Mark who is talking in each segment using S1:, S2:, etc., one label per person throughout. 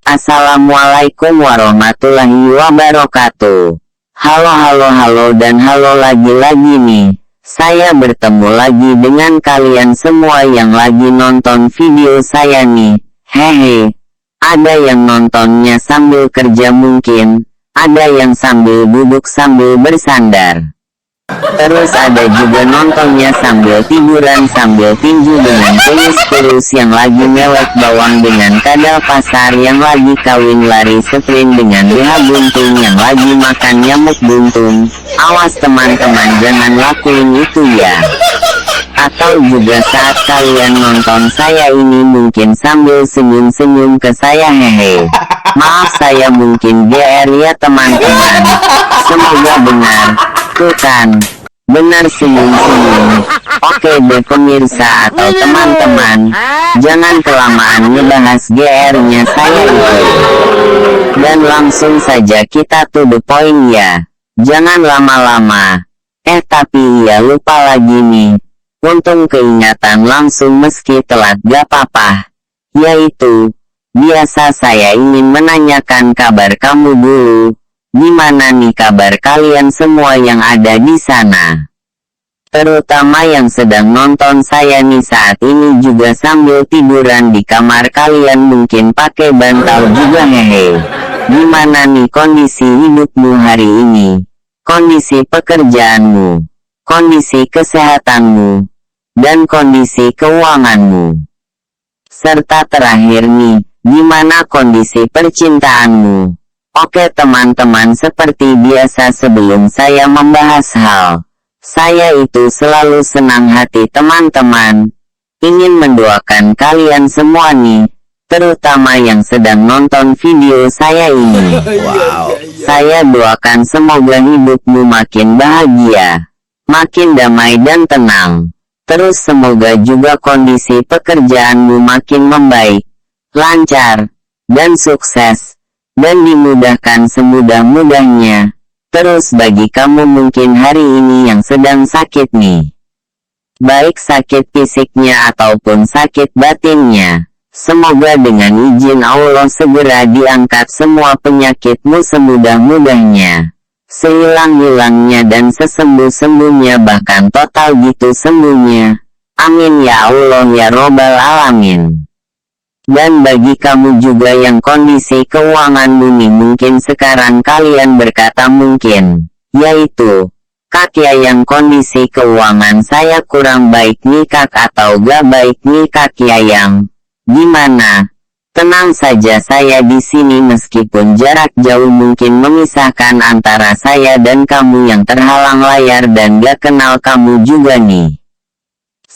S1: Assalamualaikum warahmatullahi wabarakatuh. Halo dan halo lagi nih. Saya bertemu lagi dengan kalian semua yang lagi nonton video saya nih. Hehe. Ada yang nontonnya sambil kerja mungkin. Ada yang sambil duduk sambil bersandar. Terus ada juga nontonnya sambil tiduran sambil tinju dengan kurus yang lagi mewek bawang dengan kadal pasar yang lagi kawin lari sprint dengan BH buntung yang lagi makan nyamuk buntung. Awas teman-teman, jangan lakuin itu ya. Atau juga saat kalian nonton saya ini mungkin sambil senyum-senyum ke saya, hehe. Maaf saya mungkin GR ya teman-teman. Semoga benar. Tuh kan, benar senyum-senyum. Oke deh pemirsa atau teman-teman, jangan kelamaan ngebahas GR-nya saya itu. Dan langsung saja kita to the point ya. Jangan lama-lama. Tapi iya lupa lagi nih. Untung keingatan langsung meski telat gak apa-apa. Yaitu, biasa saya ingin menanyakan kabar kamu dulu. Gimana nih kabar kalian semua yang ada di sana? Terutama yang sedang nonton saya nih saat ini juga sambil tiduran di kamar kalian mungkin pakai bantal juga, hehe. Gimana nih kondisi hidupmu hari ini? Kondisi pekerjaanmu, kondisi kesehatanmu, dan kondisi keuanganmu. Serta terakhir nih, gimana kondisi percintaanmu? Oke teman-teman, seperti biasa sebelum saya membahas hal, saya itu selalu senang hati teman-teman. Ingin mendoakan kalian semua nih, terutama yang sedang nonton video saya ini. Wow. Saya doakan semoga hidupmu makin bahagia, makin damai dan tenang. Terus semoga juga kondisi pekerjaanmu makin membaik, lancar, dan sukses. Dan dimudahkan semudah-mudahnya. Terus bagi kamu mungkin hari ini yang sedang sakit nih, baik sakit fisiknya ataupun sakit batinnya, semoga dengan izin Allah segera diangkat semua penyakitmu semudah-mudahnya, sehilang-hilangnya dan sesembuh-sembuhnya, bahkan total gitu sembuhnya. Amin ya Allah ya Robbal Alamin. Dan bagi kamu juga yang kondisi keuanganmu nih mungkin sekarang kalian berkata mungkin, yaitu, Kak ya yang kondisi keuangan saya kurang baik nih Kak atau gak baik nih Kak ya yang gimana? Tenang saja, saya di sini meskipun jarak jauh mungkin memisahkan antara saya dan kamu yang terhalang layar dan gak kenal kamu juga nih.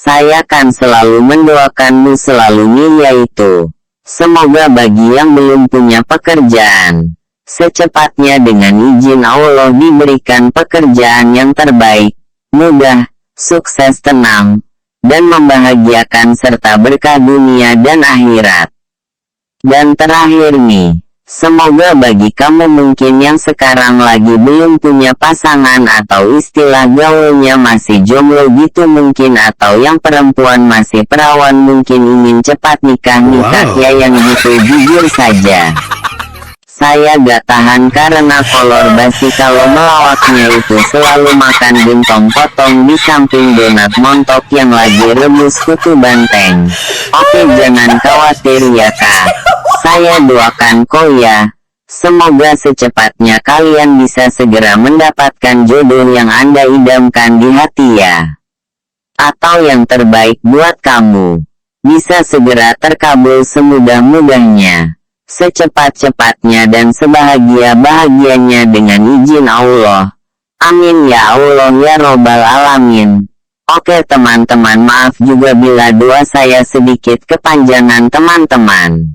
S1: Saya kan selalu mendoakanmu selalu nih, yaitu, semoga bagi yang belum punya pekerjaan, secepatnya dengan izin Allah diberikan pekerjaan yang terbaik, mudah, sukses, tenang, dan membahagiakan serta berkah dunia dan akhirat. Dan terakhir nih, semoga bagi kamu mungkin yang sekarang lagi belum punya pasangan atau istilah gaulnya masih jomblo gitu mungkin, atau yang perempuan masih perawan mungkin ingin cepat nikah ya yang gitu. Jujur saja, saya gak tahan karena kolor basi kalau melawaknya itu selalu makan gentong potong di samping donat montok yang lagi rebus kutu banteng. Oke jangan khawatir ya Kak, saya doakan kok ya. Semoga secepatnya kalian bisa segera mendapatkan jodoh yang Anda idamkan di hati ya. Atau yang terbaik buat kamu, bisa segera terkabul semudah-mudahnya, secepat-cepatnya dan sebahagia-bahagianya dengan izin Allah. Amin ya Allah ya Robbal Alamin. Oke teman-teman, maaf juga bila doa saya sedikit kepanjangan teman-teman.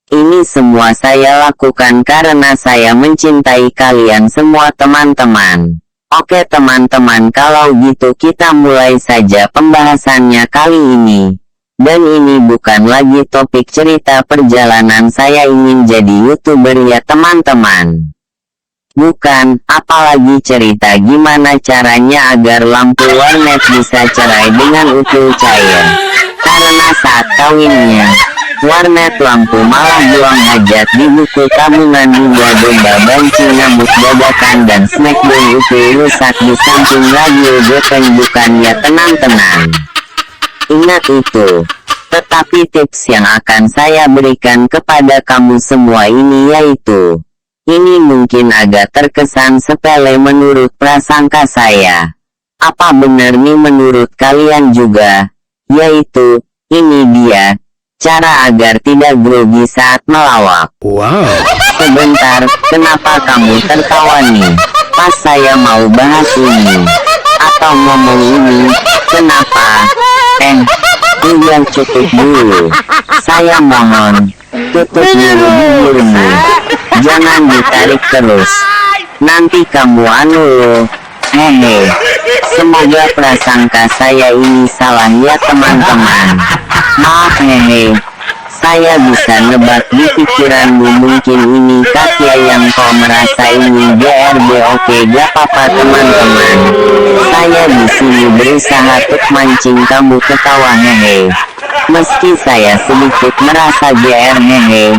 S1: Ini semua saya lakukan karena saya mencintai kalian semua teman-teman. Oke teman-teman, kalau gitu kita mulai saja pembahasannya kali ini. Dan ini bukan lagi topik cerita perjalanan saya ingin jadi YouTuber ya teman-teman. Bukan, apalagi cerita gimana caranya agar lampu warnet bisa cerai dengan utuh cair. Karena saat kawinnya, Warnet lampu malah buang hajat di buku tabungan hingga domba banci ngamuk dadakan dan smackdown itu rusak di samping radio gepeng bukannya tenang-tenang. Ingat itu. Tetapi tips yang akan saya berikan kepada kamu semua ini yaitu, ini mungkin agak terkesan sepele menurut prasangka saya. Apa benar nih menurut kalian juga? Yaitu, ini dia, cara agar tidak grogi saat melawak.
S2: Wow.
S1: Sebentar, kenapa kamu tertawa nih? Pas saya mau bahas ini, atau ngomong ini, kenapa? Udah cukup dulu. Saya mohon, tutup dulu bibirmu. Jangan ditarik terus. Nanti kamu loh. Hehe. Semoga prasangka saya ini salah ya teman-teman. Maaf hehe. Saya bisa nebak di pikiranmu mungkin ini Katya yang kau merasa ini GRB. Oke gak apa-apa teman-teman. Saya di sini berusaha untuk mancing kamu ketawa hehe. Meski saya sedikit merasa GR hehe.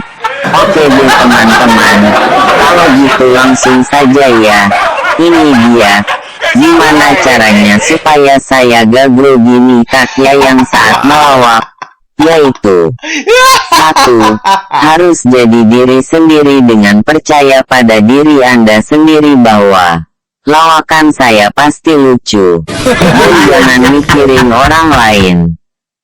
S1: Oke deh teman-teman. Kalau gitu langsung saja ya. Ini dia. Gimana caranya supaya saya gak grogi nih Katya yang saat melawak? Yaitu 1. Harus jadi diri sendiri dengan percaya pada diri Anda sendiri bahwa lawakan saya pasti lucu. Dan jangan mikirin orang lain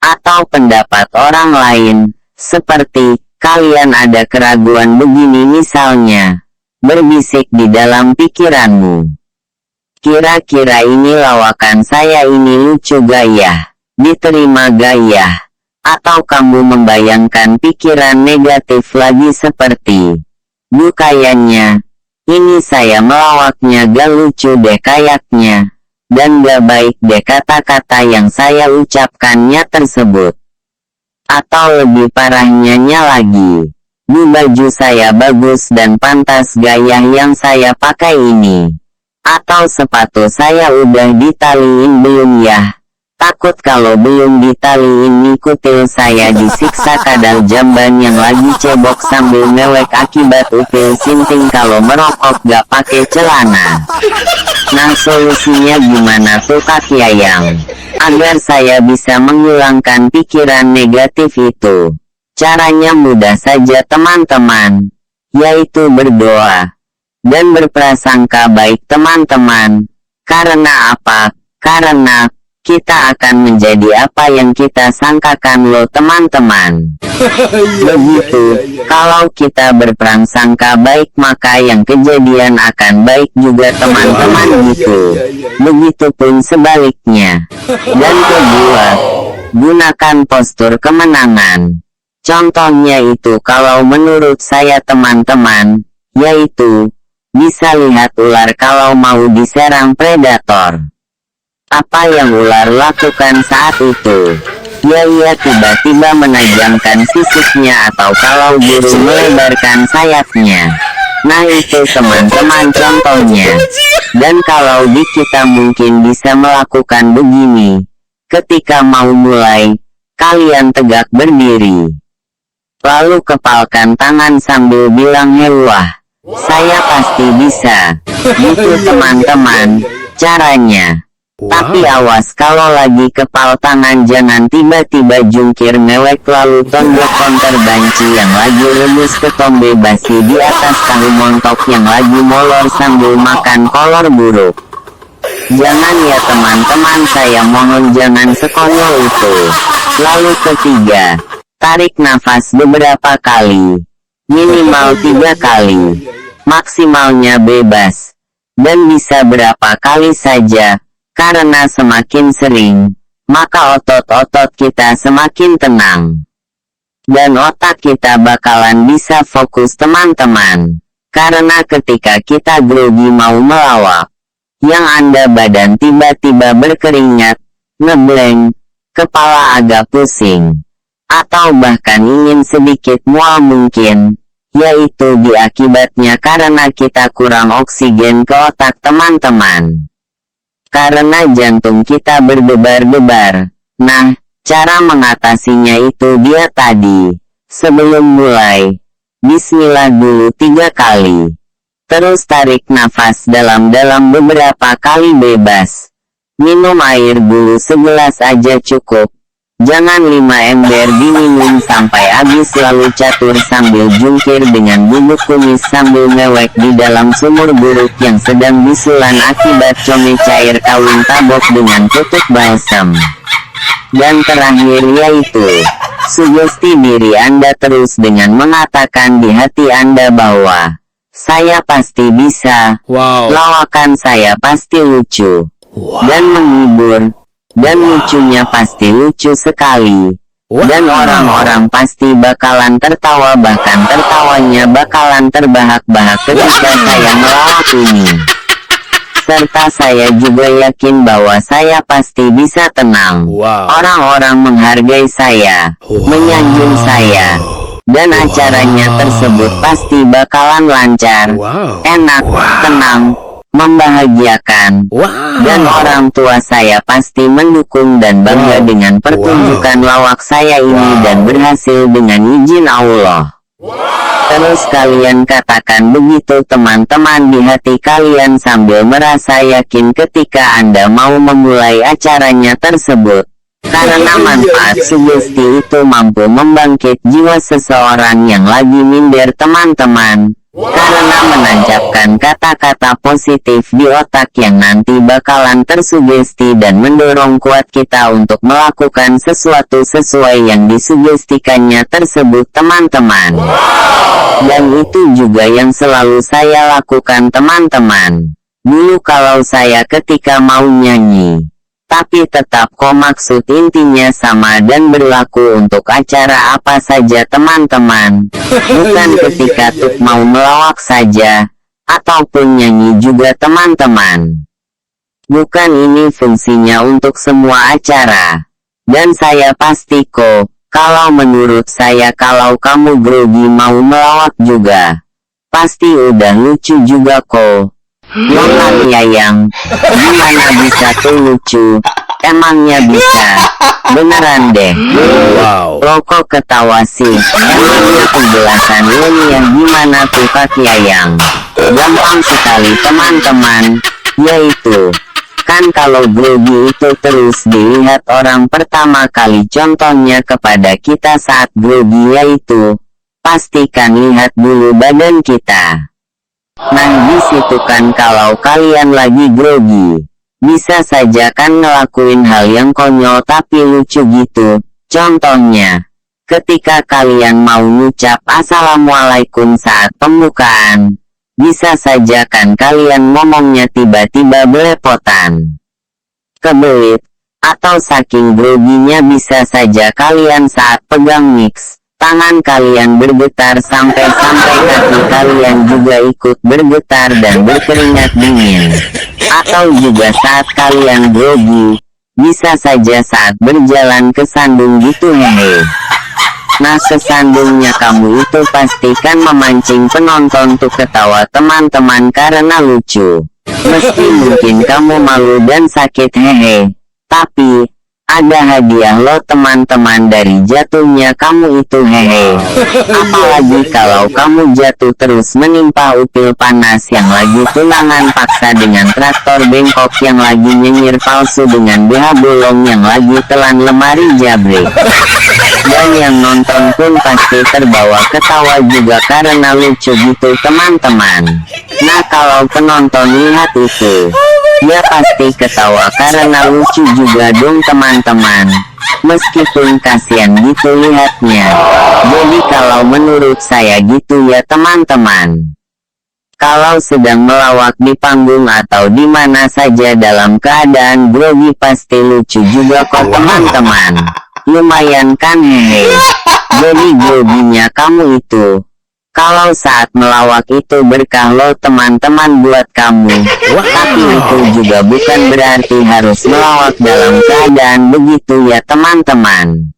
S1: atau pendapat orang lain. Seperti kalian ada keraguan begini misalnya, berbisik di dalam pikiranmu. Kira-kira ini lawakan saya ini lucu gak ya? Diterima gak ya? Atau kamu membayangkan pikiran negatif lagi seperti, kayaknya ini saya melawaknya gak lucu deh kayaknya, dan gak baik deh kata-kata yang saya ucapkannya tersebut. Atau lebih parahnya lagi, baju saya bagus dan pantas gaya yang saya pakai ini. Atau sepatu saya udah ditaliin belum ya? Takut kalau belum ditaliin nih kutil saya disiksa kadal jamban yang lagi cebok sambil mewek akibat upil sinting kalau merokok gak pakai celana. Nah solusinya gimana tuh Kak Yayang? Agar saya bisa menghilangkan pikiran negatif itu. Caranya mudah saja teman-teman. Yaitu berdoa. Dan berprasangka baik teman-teman. Karena apa? Karena kita akan menjadi apa yang kita sangkakan loh teman-teman. Begitu, kalau kita berprasangka baik maka yang kejadian akan baik juga teman-teman gitu. Begitupun sebaliknya. Dan kedua, gunakan postur kemenangan. Contohnya itu kalau menurut saya teman-teman, yaitu, bisa lihat ular kalau mau diserang predator. Apa yang ular lakukan saat itu? Ia tiba-tiba menajamkan sisiknya atau kalau burung melebarkan sayapnya. Nah itu teman-teman contohnya. Dan kalau di kita mungkin bisa melakukan begini. Ketika mau mulai, kalian tegak berdiri. Lalu kepalkan tangan sambil bilang wah, saya pasti bisa. Gitu teman-teman, caranya. Tapi awas kalau lagi kepal tangan jangan tiba-tiba jungkir mewek lalu tonjok konter banci yang lagi rebus ketombe basi di atas tahu montok yang lagi molor sambil makan kolor buruk. Jangan ya teman-teman saya mohon jangan sekonyol itu. Lalu ketiga, tarik nafas beberapa kali. Minimal 3 kali. Maksimalnya bebas. Dan bisa berapa kali saja. Karena semakin sering, maka otot-otot kita semakin tenang. Dan otak kita bakalan bisa fokus teman-teman. Karena ketika kita grogi mau melawak, yang Anda badan tiba-tiba berkeringat, ngeblank, kepala agak pusing, atau bahkan ingin sedikit mual mungkin, yaitu diakibatnya karena kita kurang oksigen ke otak teman-teman. Karena jantung kita berdebar-debar. Nah, cara mengatasinya itu dia tadi. Sebelum mulai, bismillah dulu 3 kali. Terus tarik nafas dalam-dalam beberapa kali bebas. Minum air dulu segelas aja cukup. Jangan 5 ember diminum sampai habis lalu catur sambil jungkir dengan bubuk kumis sambil mewek di dalam sumur buruk yang sedang bisulan akibat come cair kawin tabok dengan tutup balsam. Dan terakhir yaitu, sugesti diri Anda terus dengan mengatakan di hati Anda bahwa, saya pasti bisa, lawakan saya pasti lucu, dan menghibur, dan lucunya pasti lucu sekali, dan orang-orang pasti bakalan tertawa bahkan tertawanya bakalan terbahak-bahak ketika saya melawak ini. Serta saya juga yakin bahwa saya pasti bisa tenang. Orang-orang menghargai saya, menyanjung saya, dan acaranya tersebut pasti bakalan lancar, enak, tenang, membahagiakan, dan orang tua saya pasti mendukung dan bangga dengan pertunjukan lawak saya ini dan berhasil dengan izin Allah. Terus kalian katakan begitu teman-teman di hati kalian sambil merasa yakin ketika Anda mau memulai acaranya tersebut. Karena manfaat sugesti itu mampu membangkit jiwa seseorang yang lagi minder teman-teman. Karena menancapkan kata-kata positif di otak yang nanti bakalan tersugesti dan mendorong kuat kita untuk melakukan sesuatu sesuai yang disugestikannya tersebut teman-teman. Dan itu juga yang selalu saya lakukan teman-teman. Dulu kalau saya ketika mau nyanyi. Tapi tetap kok maksud intinya sama dan berlaku untuk acara apa saja teman-teman. Bukan ketika tuh mau melawak saja, ataupun nyanyi juga teman-teman. Bukan ini fungsinya untuk semua acara. Dan saya pasti kok, kalau menurut saya kalau kamu grogi mau melawak juga, pasti udah lucu juga kok. Lokat Yayang, gimana bisa tuh lucu? Emangnya bisa? Beneran deh. Lo kok ketawa sih? Emangnya penjelasan ilmiah gimana tuh Kak Yayang? Gampang sekali teman-teman. Yaitu, kan kalau grogi itu terus dilihat orang pertama kali contohnya kepada kita saat grogi yaitu, pastikan lihat dulu badan kita. Nah disitu kan kalau kalian lagi grogi, bisa saja kan ngelakuin hal yang konyol tapi lucu gitu. Contohnya, ketika kalian mau ngucap assalamualaikum saat pembukaan, bisa saja kan kalian ngomongnya tiba-tiba belepotan, kebelit, atau saking groginya bisa saja kalian saat pegang mix, tangan kalian bergetar sampai-sampai kaki kalian juga ikut bergetar dan berkeringat dingin. Atau juga saat kalian grogi, bisa saja saat berjalan kesandung gitu hehe. Nah kesandungnya kamu itu pastikan memancing penonton tuh ketawa teman-teman karena lucu. Meski mungkin kamu malu dan sakit hehe, tapi ada hadiah lo teman-teman dari jatuhnya kamu itu hehe. Apalagi kalau kamu jatuh terus menimpa upil panas yang lagi tunangan paksa dengan traktor bengkok yang lagi nyenyir palsu dengan BH bolong yang lagi telan lemari jabrik. Dan yang nonton pun pasti terbawa ketawa juga karena lucu gitu teman-teman. Nah kalau penonton lihat itu, dia pasti ketawa karena lucu juga dong teman-teman. Meskipun kasihan gitu lihatnya. Jadi kalau menurut saya gitu ya teman-teman. Kalau sedang melawak di panggung atau di mana saja dalam keadaan grogi pasti lucu juga kok teman-teman. Lumayan kan hehe. Jadi groginya kamu itu, kalau saat melawak itu berkah lo teman-teman buat kamu. Tapi itu juga bukan berarti harus melawak dalam keadaan begitu ya teman-teman.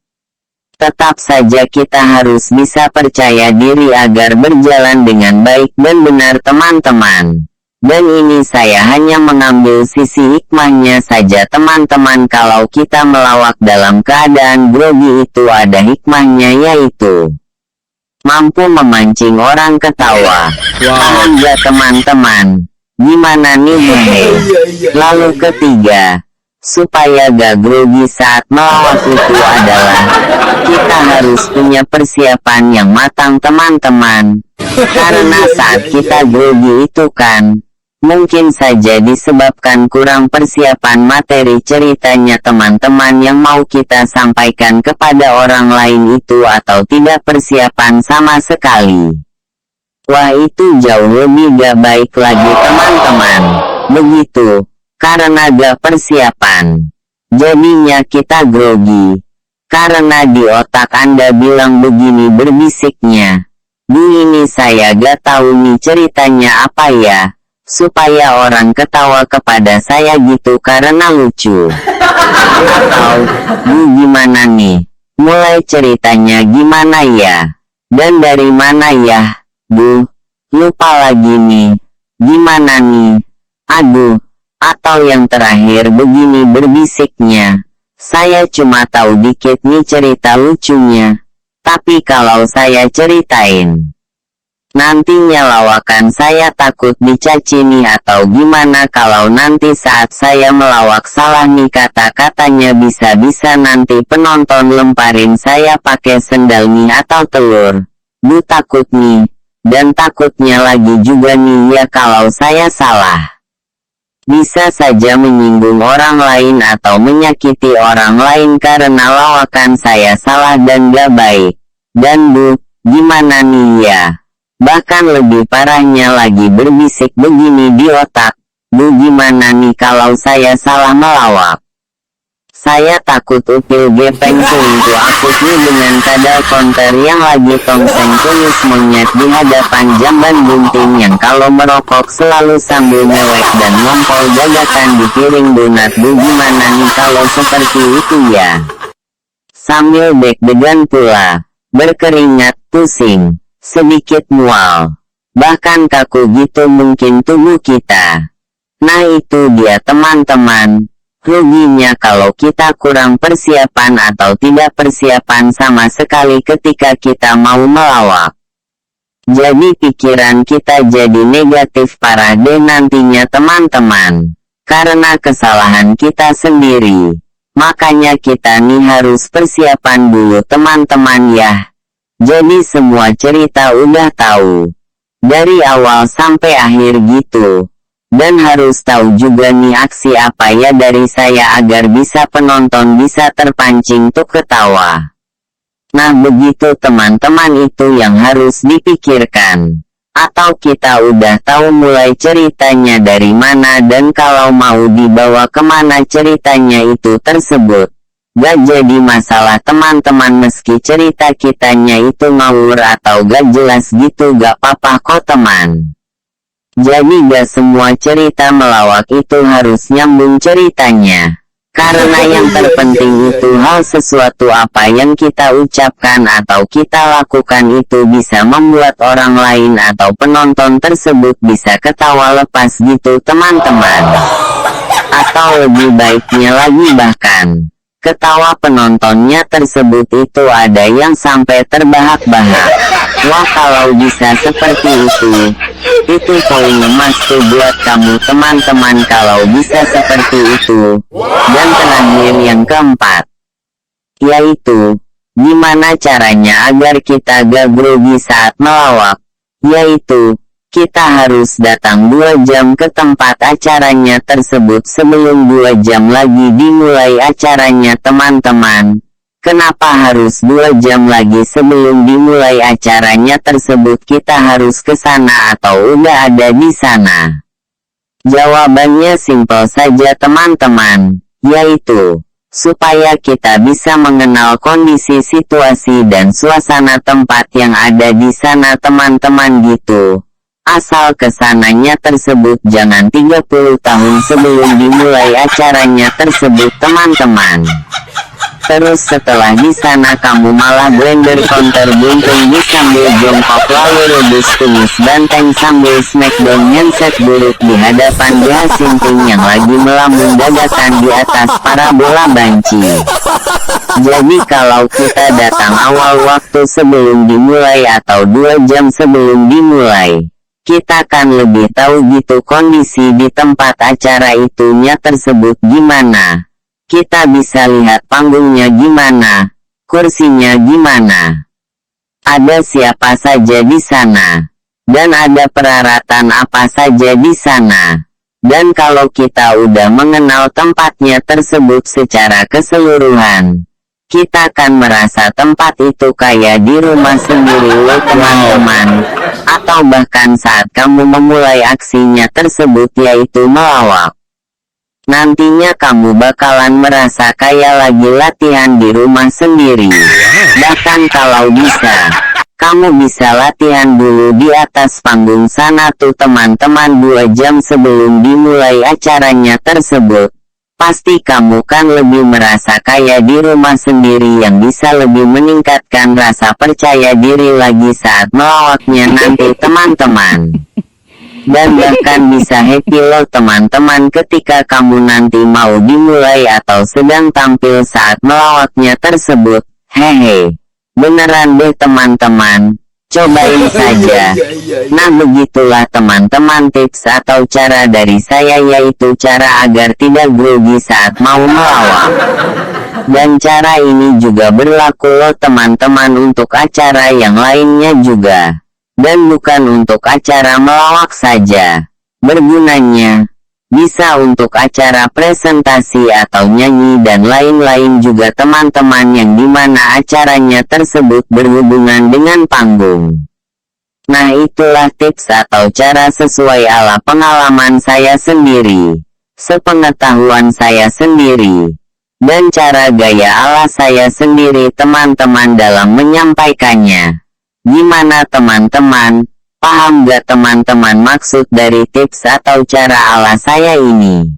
S1: Tetap saja kita harus bisa percaya diri agar berjalan dengan baik dan benar teman-teman. Dan ini saya hanya mengambil sisi hikmahnya saja teman-teman. Kalau kita melawak dalam keadaan grogi itu ada hikmahnya yaitu, mampu memancing orang ketawa. Paham gak teman-teman? Gimana nih hehe? Lalu ketiga, supaya gak grogi saat melawak itu adalah kita harus punya persiapan yang matang teman-teman. Karena saat kita grogi itu kan mungkin saja disebabkan kurang persiapan materi ceritanya teman-teman yang mau kita sampaikan kepada orang lain itu, atau tidak persiapan sama sekali. Wah, itu jauh lebih gak baik lagi teman-teman. Begitu, karena gak persiapan, jadinya kita grogi. Karena di otak Anda bilang begini berbisiknya, "Bu, ini saya gak tahu nih ceritanya apa ya, supaya orang ketawa kepada saya gitu karena lucu." Atau, "Bu, gimana nih? Mulai ceritanya gimana ya? Dan dari mana ya? Bu, lupa lagi nih. Gimana nih? Aduh." Atau yang terakhir begini berbisiknya, "Saya cuma tahu dikit nih cerita lucunya. Tapi kalau saya ceritain, nantinya lawakan saya takut dicaci nih, atau gimana kalau nanti saat saya melawak salah nih kata-katanya, bisa-bisa nanti penonton lemparin saya pakai sendal nih atau telur. Bu, takut nih. Dan takutnya lagi juga nih ya kalau saya salah, bisa saja menyinggung orang lain atau menyakiti orang lain karena lawakan saya salah dan gak baik. Dan Bu, gimana nih ya?" Bahkan lebih parahnya lagi berbisik begini di otak, "Bu, gimana nih kalau saya salah melawak? Saya takut upil gepeng selingkuh akut nih dengan kadal konter yang lagi tongseng kumis monyet di hadapan jamban bunting yang kalau merokok selalu sambil mewek dan ngompol dadakan di piring donat. Bu, gimana nih kalau seperti itu ya? Sambil deg-degan pula, berkeringat, pusing, sedikit mual, bahkan kaku gitu mungkin tubuh kita. Nah itu dia teman-teman, ruginya kalau kita kurang persiapan atau tidak persiapan sama sekali ketika kita mau melawak. Jadi pikiran kita jadi negatif parah deh nantinya teman-teman, karena kesalahan kita sendiri. Makanya kita nih harus persiapan dulu teman-teman ya. Jadi semua cerita udah tahu, dari awal sampai akhir gitu. Dan harus tahu juga nih aksi apa ya dari saya agar bisa penonton bisa terpancing tuh ketawa. Nah begitu teman-teman, itu yang harus dipikirkan. Atau kita udah tahu mulai ceritanya dari mana dan kalau mau dibawa kemana ceritanya itu tersebut. Gak jadi masalah teman-teman meski cerita kitanya itu ngawur atau gak jelas gitu, gak apa-apa kok teman. Jadi gak semua cerita melawak itu harus nyambung ceritanya. Karena yang terpenting itu hal sesuatu apa yang kita ucapkan atau kita lakukan itu bisa membuat orang lain atau penonton tersebut bisa ketawa lepas gitu teman-teman. Atau lebih baiknya lagi bahkan, ketawa penontonnya tersebut itu ada yang sampai terbahak-bahak. Wah kalau bisa seperti itu poin emas tuh buat kamu teman-teman kalau bisa seperti itu. Dan terakhir yang keempat, yaitu, gimana caranya agar kita gak grogi saat melawak, yaitu, kita harus datang 2 jam ke tempat acaranya tersebut sebelum 2 jam lagi dimulai acaranya teman-teman. Kenapa harus 2 jam lagi sebelum dimulai acaranya tersebut kita harus ke sana atau udah ada di sana? Jawabannya simpel saja teman-teman, yaitu, supaya kita bisa mengenal kondisi situasi dan suasana tempat yang ada di sana teman-teman gitu. Asal kesananya tersebut jangan 30 tahun sebelum dimulai acaranya tersebut teman-teman. Terus setelah di sana kamu malah blender counter buntung di sambil jongkok lalu rebus tumis banteng sambil smackdown nyenset buruk di hadapan Dea Sinting yang lagi melamun dadakan di atas parabola banci. Jadi kalau kita datang awal waktu sebelum dimulai atau 2 jam sebelum dimulai, kita kan lebih tahu gitu kondisi di tempat acara itunya tersebut gimana. Kita bisa lihat panggungnya gimana, kursinya gimana, ada siapa saja di sana, dan ada peralatan apa saja di sana. Dan kalau kita udah mengenal tempatnya tersebut secara keseluruhan, kita akan merasa tempat itu kayak di rumah sendiri loh teman-teman. Atau bahkan saat kamu memulai aksinya tersebut yaitu melawak, nantinya kamu bakalan merasa kayak lagi latihan di rumah sendiri. Bahkan kalau bisa, kamu bisa latihan dulu di atas panggung sana tuh teman-teman 2 jam sebelum dimulai acaranya tersebut. Pasti kamu kan lebih merasa kayak di rumah sendiri yang bisa lebih meningkatkan rasa percaya diri lagi saat melawaknya nanti teman-teman. Dan bahkan bisa happy loh teman-teman ketika kamu nanti mau dimulai atau sedang tampil saat melawaknya tersebut. Hehe, beneran deh teman-teman. Cobain saja. Nah begitulah teman-teman tips atau cara dari saya yaitu cara agar tidak grogi saat mau melawak. Dan cara ini juga berlaku loh teman-teman untuk acara yang lainnya juga. Dan bukan untuk acara melawak saja. Bergunanya bisa untuk acara presentasi atau nyanyi dan lain-lain juga teman-teman yang dimana acaranya tersebut berhubungan dengan panggung. Nah itulah tips atau cara sesuai ala pengalaman saya sendiri, sepengetahuan saya sendiri, dan cara gaya ala saya sendiri teman-teman dalam menyampaikannya. Gimana teman-teman? Paham gak teman-teman maksud dari tips atau cara ala saya ini?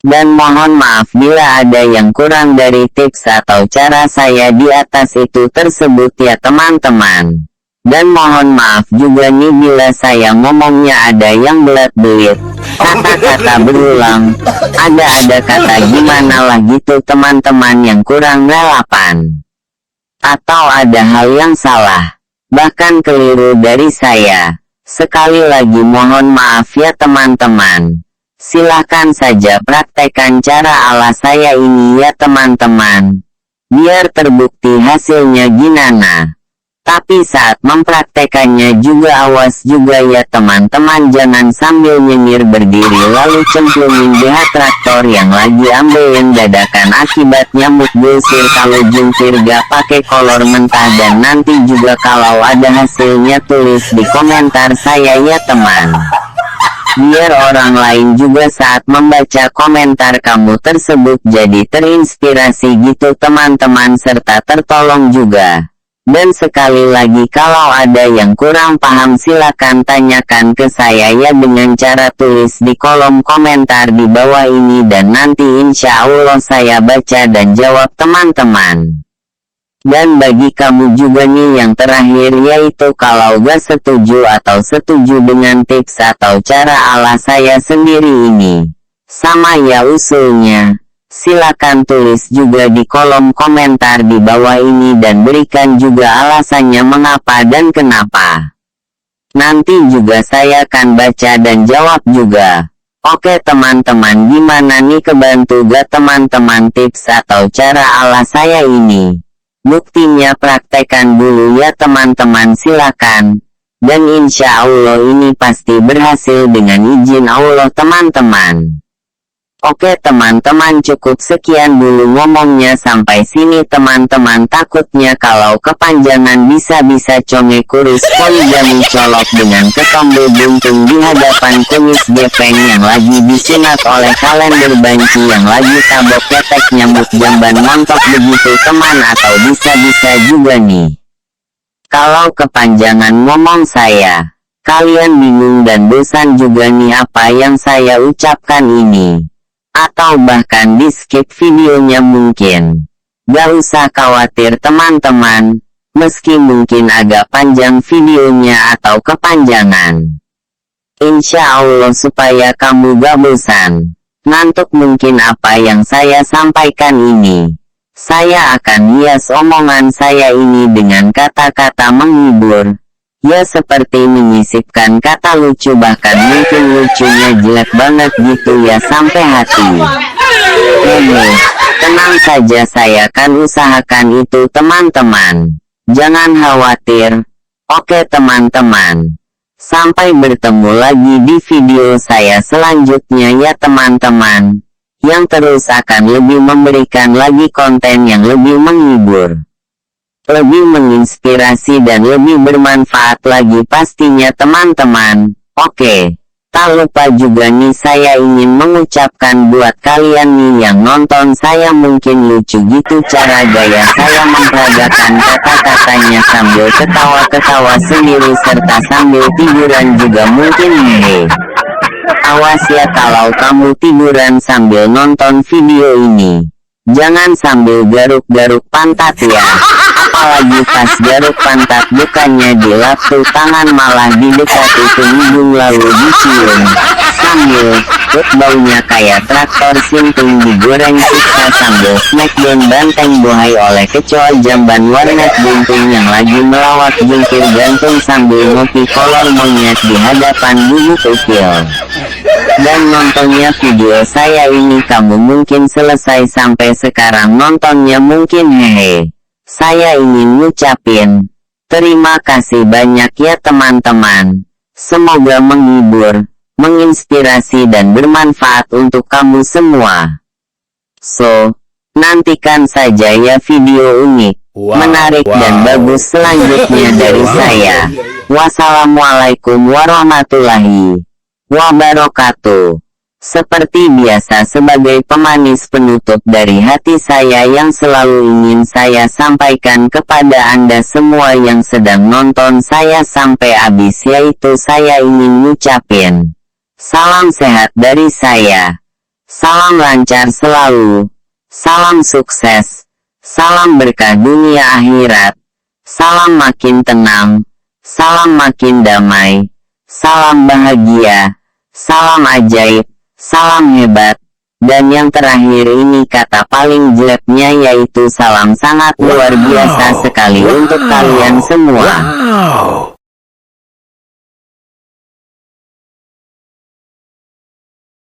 S1: Dan mohon maaf bila ada yang kurang dari tips atau cara saya di atas itu tersebut ya teman-teman. Dan mohon maaf juga nih bila saya ngomongnya ada yang belat-belit, kata-kata berulang, ada kata gimana lah gitu teman-teman yang kurang relevan. Atau ada hal yang salah, bahkan keliru dari saya. Sekali lagi mohon maaf ya teman-teman. Silahkan saja praktekkan cara ala saya ini ya teman-teman. Biar terbukti hasilnya gimana. Tapi saat mempraktekannya juga awas juga ya teman-teman, jangan sambil nyengir berdiri lalu cemplungin BH traktor yang lagi ambilin dadakan akibatnya mood gusir kalau jungkir gak pakai kolor mentah. Dan nanti juga kalau ada hasilnya tulis di komentar saya ya teman. Biar orang lain juga saat membaca komentar kamu tersebut jadi terinspirasi gitu teman-teman serta tertolong juga. Dan sekali lagi kalau ada yang kurang paham silakan tanyakan ke saya ya dengan cara tulis di kolom komentar di bawah ini dan nanti insya Allah saya baca dan jawab teman-teman. Dan bagi kamu juga nih yang terakhir yaitu kalau gak setuju atau setuju dengan tips atau cara ala saya sendiri ini, sama ya usulnya. Silakan tulis juga di kolom komentar di bawah ini dan berikan juga alasannya mengapa dan kenapa. Nanti juga saya akan baca dan jawab juga. Oke teman-teman, gimana nih, kebantu gak teman-teman tips atau cara ala saya ini? Buktinya praktekkan dulu ya teman-teman, silakan. Dan insya Allah ini pasti berhasil dengan izin Allah teman-teman. Oke teman-teman, cukup sekian dulu ngomongnya sampai sini teman-teman. Takutnya kalau kepanjangan bisa-bisa conge kurus poligami colok dengan ketombe buntung di hadapan kumis gepeng yang lagi disunat oleh kalender banci yang lagi tabok ketek nyambut jamban montok begitu teman. Atau bisa-bisa juga nih, kalau kepanjangan ngomong saya, kalian bingung dan bosan juga nih apa yang saya ucapkan ini. Atau bahkan di skip videonya mungkin. Gak usah khawatir teman-teman, meski mungkin agak panjang videonya atau kepanjangan. Insya Allah supaya kamu gak bosan, ngantuk mungkin apa yang saya sampaikan ini. Saya akan hias omongan saya ini dengan kata-kata menghibur. Ya seperti menyisipkan kata lucu, bahkan mungkin lucunya jelek banget gitu ya sampai hati. Tenang saja, saya kan usahakan itu teman-teman. Jangan khawatir. Oke teman-teman. Sampai bertemu lagi di video saya selanjutnya ya teman-teman. Yang terus akan lebih memberikan lagi konten yang lebih menghibur, lebih menginspirasi dan lebih bermanfaat lagi pastinya teman-teman. Oke, tak lupa juga nih saya ingin mengucapkan buat kalian nih yang nonton saya mungkin lucu gitu cara gaya saya memperagakan kata-katanya sambil ketawa-ketawa sendiri serta sambil tiduran juga mungkin nih. Awas ya kalau kamu tiduran sambil nonton video ini. Jangan sambil garuk-garuk pantat ya. Apalagi pas garuk pantat bukannya dilap tuh tangan malah didekati ke hidung lalu dicium. Sambil baunya kayak traktor sinting digoreng siksa sambil smackdown banteng bohai oleh kecoa jamban warnet buntung yang lagi melawak jungkir gantung sambil ngopi kolor monyet di hadapan bubu kecil. Dan nontonnya video saya ini kamu mungkin selesai sampai sekarang nontonnya mungkin hehe. Saya ingin ngucapin terima kasih banyak ya teman-teman. Semoga menghibur, menginspirasi dan bermanfaat untuk kamu semua. So, nantikan saja ya video unik, menarik dan bagus selanjutnya dari saya. Wassalamualaikum warahmatullahi wabarakatuh. Seperti biasa sebagai pemanis penutup dari hati saya yang selalu ingin saya sampaikan kepada Anda semua yang sedang nonton saya sampai habis, yaitu saya ingin ngucapin salam sehat dari saya. Salam lancar selalu. Salam sukses. Salam berkah dunia akhirat. Salam makin tenang. Salam makin damai. Salam bahagia. Salam ajaib. Salam hebat. Dan yang terakhir ini kata paling jeleknya yaitu salam sangat luar biasa sekali untuk kalian semua.